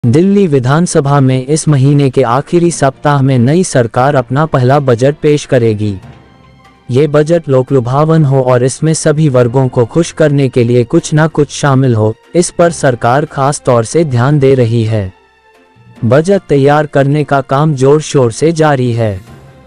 दिल्ली विधानसभा में इस महीने के आखिरी सप्ताह में नई सरकार अपना पहला बजट पेश करेगी। ये बजट लोकलुभावन हो और इसमें सभी वर्गों को खुश करने के लिए कुछ न कुछ शामिल हो, इस पर सरकार खास तौर से ध्यान दे रही है। बजट तैयार करने का काम जोर शोर से जारी है।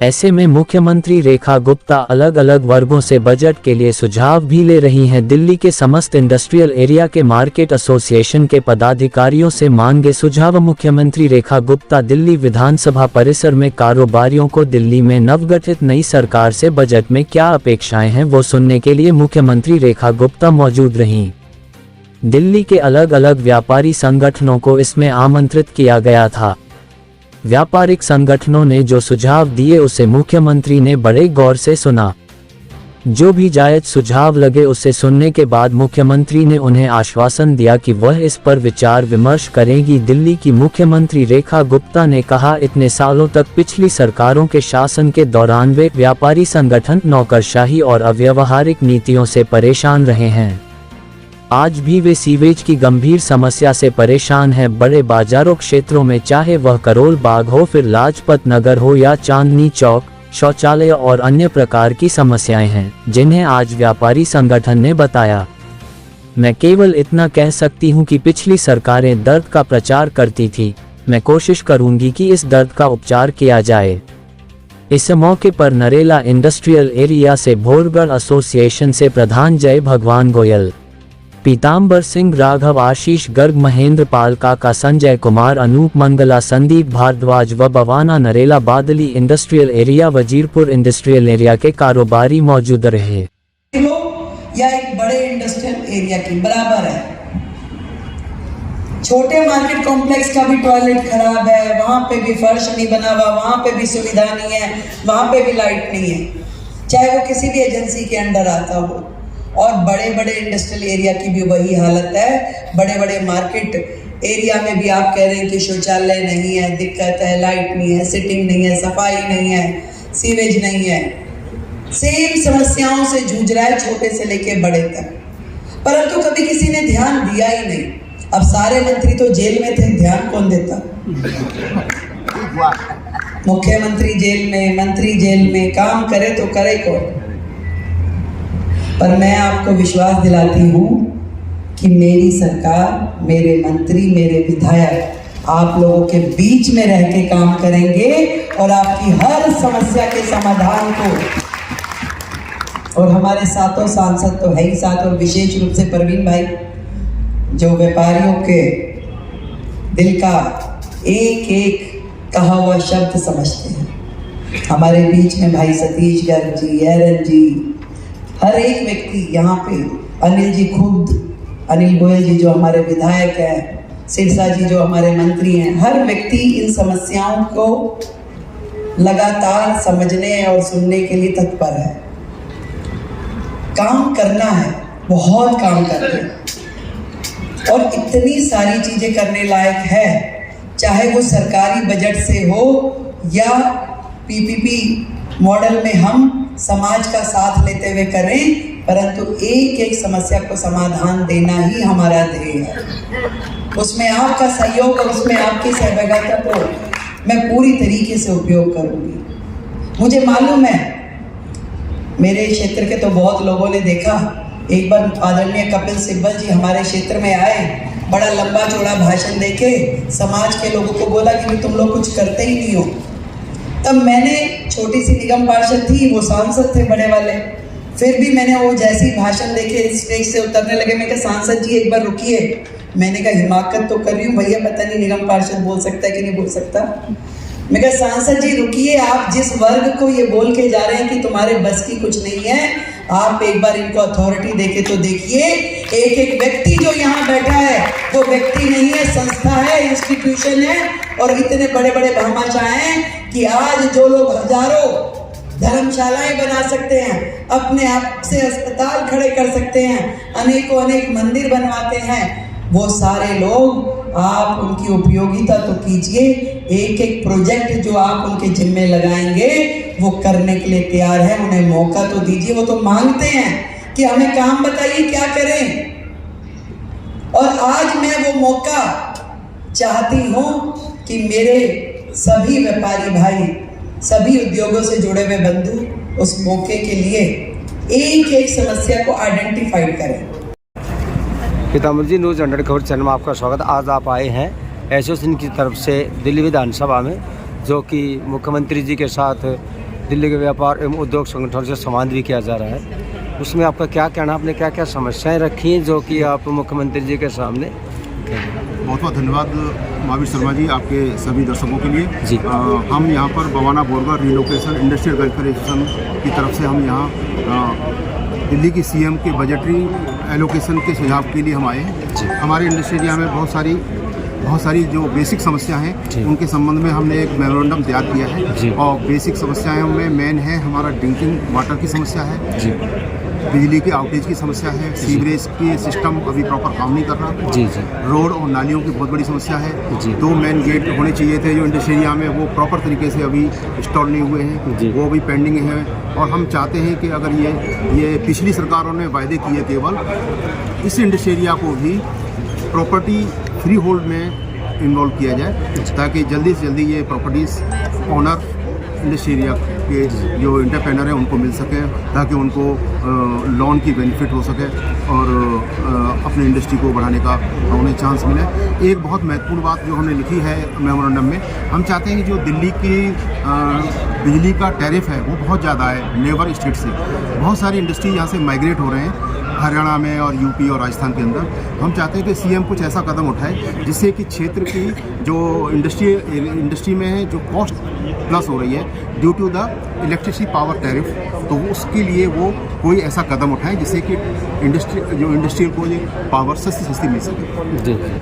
ऐसे में मुख्यमंत्री रेखा गुप्ता अलग अलग वर्गों से बजट के लिए सुझाव भी ले रही हैं। दिल्ली के समस्त इंडस्ट्रियल एरिया के मार्केट एसोसिएशन के पदाधिकारियों से मांगे सुझाव। मुख्यमंत्री रेखा गुप्ता दिल्ली विधानसभा परिसर में कारोबारियों को दिल्ली में नवगठित नई सरकार से बजट में क्या अपेक्षाएं हैं वो सुनने के लिए मुख्यमंत्री रेखा गुप्ता मौजूद रहीं। दिल्ली के अलग अलग व्यापारी संगठनों को इसमें आमंत्रित किया गया था। व्यापारिक संगठनों ने जो सुझाव दिए उसे मुख्यमंत्री ने बड़े गौर से सुना। जो भी जायज सुझाव लगे उसे सुनने के बाद मुख्यमंत्री ने उन्हें आश्वासन दिया कि वह इस पर विचार विमर्श करेंगी। दिल्ली की मुख्यमंत्री रेखा गुप्ता ने कहा, इतने सालों तक पिछली सरकारों के शासन के दौरान वे व्यापारी संगठन नौकरशाही और अव्यावहारिक नीतियों से परेशान रहे हैं। आज भी वे सीवेज की गंभीर समस्या से परेशान हैं। बड़े बाजारों क्षेत्रों में, चाहे वह करोल बाग हो, फिर लाजपत नगर हो या चांदनी चौक, शौचालय और अन्य प्रकार की समस्याएं हैं जिन्हें आज व्यापारी संगठन ने बताया। मैं केवल इतना कह सकती हूं कि पिछली सरकारें दर्द का प्रचार करती थी। मैं कोशिश करूंगी कि इस दर्द का उपचार किया जाए। इस मौके पर नरेला इंडस्ट्रियल एरिया से भोरगढ़ एसोसिएशन से प्रधान जय भगवान गोयल, पीताम्बर सिंह, राघव, आशीष गर्ग, महेंद्र पाल, काका, संजय कुमार, अनूप मंगला, संदीप भारद्वाज व Bawana, Narela, Badli industrial area, Wazirpur industrial area के कारोबारी मौजूद रहे। या एक बड़े इंडस्ट्रियल एरिया की बराबर है। छोटे मार्केट कॉम्प्लेक्स का भी टॉयलेट खराब है, वहां पे भी फर्श नहीं बना हुआ, वहां पे भी सुविधा नहीं है, वहां पे भी लाइट नहीं है, चाहे वो किसी भी एजेंसी के अंडर आता हो। और बड़े बड़े इंडस्ट्रियल एरिया की भी वही हालत है। बड़े बड़े मार्केट एरिया में भी आप कह रहे हैं कि शौचालय नहीं है, दिक्कत है, लाइट नहीं है, सिटिंग नहीं है, सफाई नहीं है, सीवेज नहीं है। सेम समस्याओं से जूझ रहा है छोटे से लेके बड़े तक, परंतु कभी किसी ने ध्यान दिया ही नहीं। अब सारे मंत्री तो जेल में थे, ध्यान कौन देता? मुख्यमंत्री जेल में, मंत्री जेल में, काम करे तो करे कौन? पर मैं आपको विश्वास दिलाती हूँ कि मेरी सरकार, मेरे मंत्री, मेरे विधायक आप लोगों के बीच में रह के काम करेंगे और आपकी हर समस्या के समाधान को। और हमारे सातों सांसद तो है ही साथ, और विशेष रूप से परवीन भाई जो व्यापारियों के दिल का एक एक कहा हुआ शब्द समझते हैं। हमारे बीच में भाई सतीश गर्ग जी, एरन जी, हर एक व्यक्ति यहाँ पे, अनिल जी खुद, अनिल गोयल जी जो हमारे विधायक हैं, सिरसा जी जो हमारे मंत्री हैं, हर व्यक्ति इन समस्याओं को लगातार समझने और सुनने के लिए तत्पर है। काम करना है, बहुत काम करना है और इतनी सारी चीजें करने लायक है, चाहे वो सरकारी बजट से हो या पीपीपी मॉडल में हम समाज का साथ लेते हुए करें, परंतु एक एक समस्या को समाधान देना ही हमारा ध्येय है। उसमें आपका सहयोग और उसमें आपकी सहभागिता को मैं पूरी तरीके से उपयोग करूंगी। मुझे मालूम है, मेरे क्षेत्र के तो बहुत लोगों ने देखा, एक बार आदरणीय कपिल सिब्बल जी हमारे क्षेत्र में आए, बड़ा लंबा चौड़ा भाषण देके समाज के लोगों को बोला कि तुम लोग कुछ करते ही नहीं हो। तब मैंने, छोटी सी निगम पार्षद थी, वो सांसद थे बड़े वाले, फिर भी मैंने वो जैसी भाषण देके स्टेज से उतरने लगे, मैं कहा सांसद जी एक बार रुकिए। मैंने कहा हिमाकत तो कर रही हूँ भैया, पता नहीं निगम पार्षद बोल सकता है कि नहीं बोल सकता। मैं कहा सांसद जी रुकिए, आप जिस वर्ग को ये बोल के जा रहे हैं कि तुम्हारे बस की कुछ नहीं है, आप एक बार इनको अथॉरिटी देके तो देखिए। एक एक व्यक्ति जो यहाँ बैठा है वो व्यक्ति नहीं है, संस्था है, इंस्टीट्यूशन है। और इतने बड़े बड़े भामाशाह हैं कि आज जो लोग हजारों धर्मशालाएं बना सकते हैं, अपने आप से अस्पताल खड़े कर सकते हैं, अनेकों अनेक मंदिर बनवाते हैं, वो सारे लोग, आप उनकी उपयोगिता तो कीजिए। एक एक प्रोजेक्ट जो आप उनके जिम्मे लगाएंगे वो करने के लिए तैयार है, उन्हें मौका तो दीजिए। वो तो मांगते हैं कि हमें काम बताइए क्या करें, और आज मैं वो मौका चाहती हूँ कि मेरे सभी व्यापारी भाई, सभी उद्योगों से जुड़े हुए बंधु उस मौके के लिए एक एक समस्या को आइडेंटिफाइड करें। पीताम्बर जी, न्यूज़ 100 खबर चैनल में आपका स्वागत। आज आप आए हैं एसोसिएशन की तरफ से दिल्ली विधानसभा में, जो कि मुख्यमंत्री जी के साथ दिल्ली के व्यापार एवं उद्योग संगठन से संवाद भी किया जा रहा है। उसमें आपका क्या कहना, आपने क्या क्या समस्याएं रखी हैं जो कि आप मुख्यमंत्री जी के सामने? बहुत बहुत धन्यवाद महावीर शर्मा जी, आपके सभी दर्शकों के लिए जी। हम यहाँ पर बवाना बोरगा रिलोकेशन इंडस्ट्रियल वेलफेयर एसोसिएशन की तरफ से हम यहाँ दिल्ली की सीएम के बजटरी एलोकेशन के सुझाव के लिए हम आए हैं। हमारे इंडस्ट्री एरिया में बहुत सारी जो बेसिक समस्या हैं उनके संबंध में हमने एक मेमोरेंडम तैयार किया है। और बेसिक समस्याएं में मेन है हमारा ड्रिंकिंग वाटर की समस्या है, बिजली के आउटेज की समस्या है, सीवरेज की सिस्टम अभी प्रॉपर काम नहीं कर रहा, रोड और नालियों की बहुत बड़ी समस्या है। 2 मेन गेट होने चाहिए थे जो इंडस्ट्री एरिया में, वो प्रॉपर तरीके से अभी इंस्टॉल नहीं हुए हैं, वो अभी पेंडिंग है। और हम चाहते हैं कि अगर ये पिछली सरकारों ने वायदे किए, केवल इस इंडस्ट्री एरिया को भी प्रॉपर्टी फ्री होल्ड में इन्वॉल्व किया जाए, ताकि जल्दी से जल्दी ये प्रॉपर्टीज़ ओनर इंडस्ट्री एरिया के जो एंटरप्रेन्योर हैं उनको मिल सके, ताकि उनको लोन की बेनिफिट हो सके और अपने इंडस्ट्री को बढ़ाने का उन्हें चांस मिले। एक बहुत महत्वपूर्ण बात जो हमने लिखी है मेमोरेंडम में, हम चाहते हैं कि जो दिल्ली की बिजली का टैरिफ है वो बहुत ज़्यादा है नेबर स्टेट से। बहुत सारी इंडस्ट्री यहाँ से माइग्रेट हो रहे हैं हरियाणा में और यूपी और राजस्थान के अंदर। हम चाहते हैं कि सीएम कुछ ऐसा कदम उठाए जिससे कि क्षेत्र की जो इंडस्ट्री में है जो कॉस्ट प्लस हो रही है due to the electricity power tariff, तो उसके लिए वो कोई ऐसा कदम उठाए जिससे कि इंडस्ट्रियल को ये पावर सस्ती मिल सके।